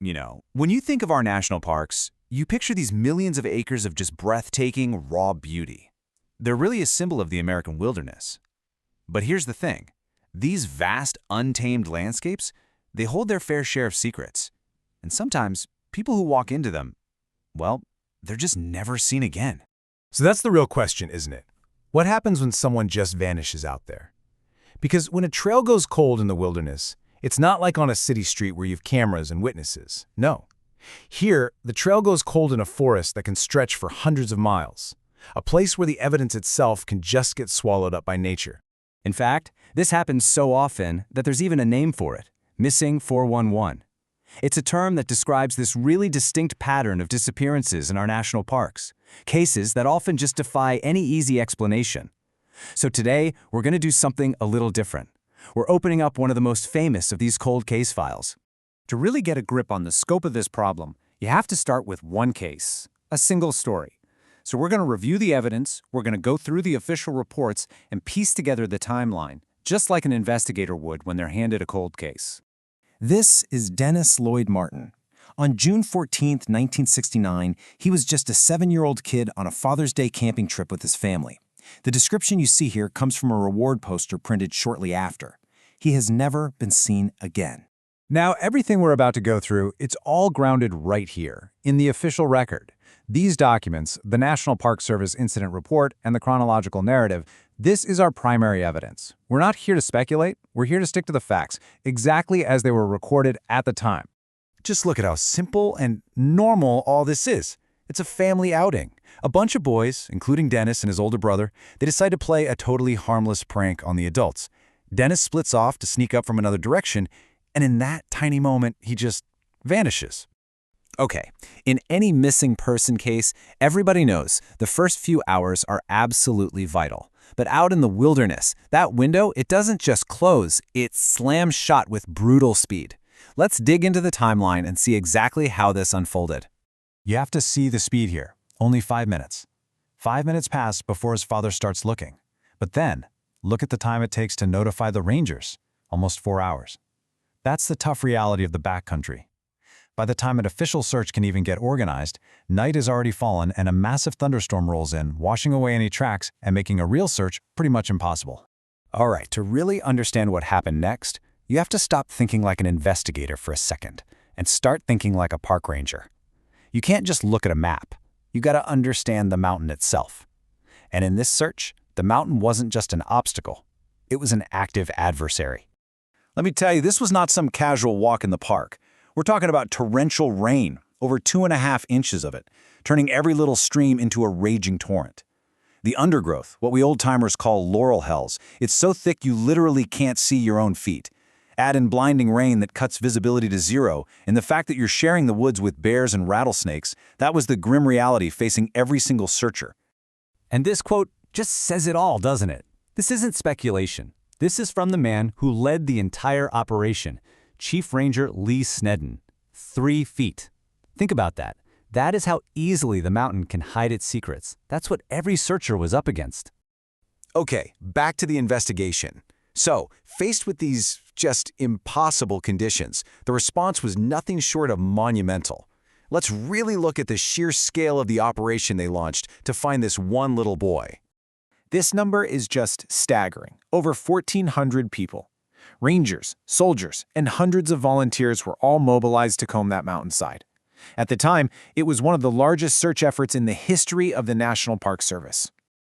When you think of our national parks, you picture these millions of acres of just breathtaking, raw beauty. They're really a symbol of the American wilderness. But here's the thing. These vast, untamed landscapes, they hold their fair share of secrets. And sometimes, people who walk into them, well, they're just never seen again. So that's the real question, isn't it? What happens when someone just vanishes out there? Because when a trail goes cold in the wilderness, it's not like on a city street where you have cameras and witnesses. No. Here, the trail goes cold in a forest that can stretch for hundreds of miles, a place where the evidence itself can just get swallowed up by nature. In fact, this happens so often that there's even a name for it, missing 411. It's a term that describes this really distinct pattern of disappearances in our national parks, cases that often just defy any easy explanation. So today, we're going to do something a little different. We're opening up one of the most famous of these cold case files. To really get a grip on the scope of this problem, you have to start with one case, a single story. So we're going to review the evidence, we're going to go through the official reports, and piece together the timeline, just like an investigator would when they're handed a cold case. This is Dennis Lloyd Martin. On June 14, 1969, he was just a 7-year-old kid on a Father's Day camping trip with his family. The description you see here comes from a reward poster printed shortly after. He has never been seen again. Now, everything we're about to go through, it's all grounded right here, in the official record. These documents, the National Park Service Incident Report and the chronological narrative, this is our primary evidence. We're not here to speculate, we're here to stick to the facts, exactly as they were recorded at the time. Just look at how simple and normal all this is. It's a family outing. A bunch of boys, including Dennis and his older brother, they decide to play a totally harmless prank on the adults. Dennis splits off to sneak up from another direction, and in that tiny moment, he just vanishes. Okay, in any missing person case, everybody knows the first few hours are absolutely vital. But out in the wilderness, that window, it doesn't just close, it slams shut with brutal speed. Let's dig into the timeline and see exactly how this unfolded. You have to see the speed here. Only 5 minutes. 5 minutes pass before his father starts looking. But then, look at the time it takes to notify the rangers. Almost 4 hours. That's the tough reality of the backcountry. By the time an official search can even get organized, night has already fallen and a massive thunderstorm rolls in, washing away any tracks and making a real search pretty much impossible. All right, to really understand what happened next, you have to stop thinking like an investigator for a second and start thinking like a park ranger. You can't just look at a map. You got to understand the mountain itself. And in this search, the mountain wasn't just an obstacle. It was an active adversary. Let me tell you, this was not some casual walk in the park. We're talking about torrential rain, over 2.5 inches of it, turning every little stream into a raging torrent. The undergrowth, what we old-timers call laurel hells, it's so thick you literally can't see your own feet. Add in blinding rain that cuts visibility to zero, and the fact that you're sharing the woods with bears and rattlesnakes, that was the grim reality facing every single searcher. And this quote just says it all, doesn't it? This isn't speculation. This is from the man who led the entire operation, Chief Ranger Lee Snedden. 3 feet. Think about that. That is how easily the mountain can hide its secrets. That's what every searcher was up against. Okay, back to the investigation. So, faced with these just impossible conditions, the response was nothing short of monumental. Let's really look at the sheer scale of the operation they launched to find this one little boy. This number is just staggering. Over 1,400 people. Rangers, soldiers, and hundreds of volunteers were all mobilized to comb that mountainside. At the time, it was one of the largest search efforts in the history of the National Park Service.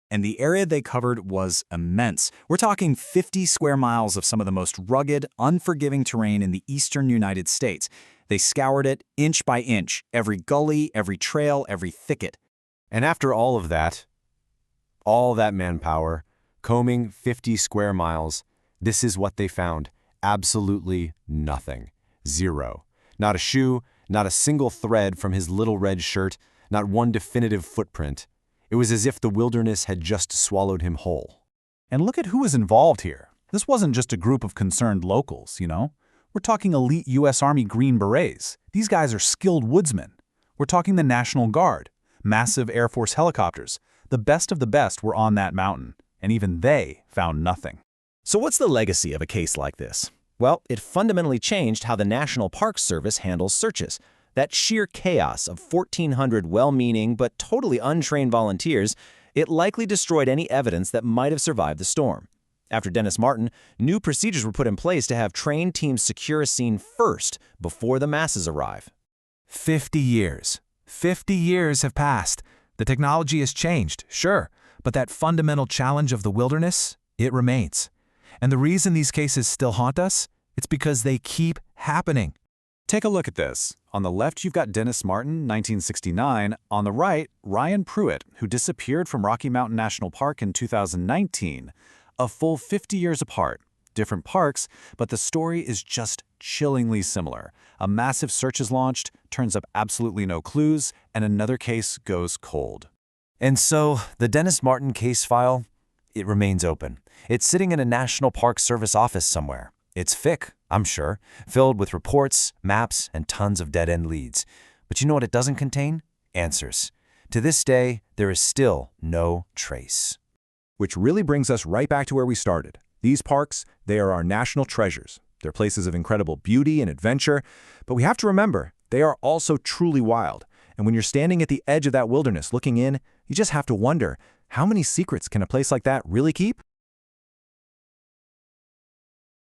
And the area they covered was immense. We're talking 50 square miles of some of the most rugged, unforgiving terrain in the eastern United States. They scoured it inch by inch, every gully, every trail, every thicket. And after all of that, all that manpower, combing 50 square miles, this is what they found. Absolutely nothing. Zero. Not a shoe, not a single thread from his little red shirt, not one definitive footprint. It was as if the wilderness had just swallowed him whole. And look at who was involved here. This wasn't just a group of concerned locals, We're talking elite U.S. Army Green Berets. These guys are skilled woodsmen. We're talking the National Guard, massive Air Force helicopters. The best of the best were on that mountain, and even they found nothing. So what's the legacy of a case like this? Well, it fundamentally changed how the National Park Service handles searches. That sheer chaos of 1,400 well-meaning but totally untrained volunteers, it likely destroyed any evidence that might have survived the storm. After Dennis Martin, new procedures were put in place to have trained teams secure a scene first before the masses arrive. 50 years. 50 years have passed. The technology has changed, sure, but that fundamental challenge of the wilderness, it remains. And the reason these cases still haunt us, it's because they keep happening. Take a look at this. On the left, you've got Dennis Martin, 1969. On the right, Ryan Pruitt, who disappeared from Rocky Mountain National Park in 2019. A full 50 years apart. Different parks, but the story is just chillingly similar. A massive search is launched, turns up absolutely no clues, and another case goes cold. And so, the Dennis Martin case file, it remains open. It's sitting in a National Park Service office somewhere. It's thick, I'm sure, filled with reports, maps, and tons of dead-end leads. But you know what it doesn't contain? Answers. To this day, there is still no trace. Which really brings us right back to where we started. These parks, they are our national treasures. They're places of incredible beauty and adventure, but we have to remember, they are also truly wild. And when you're standing at the edge of that wilderness looking in, you just have to wonder, how many secrets can a place like that really keep?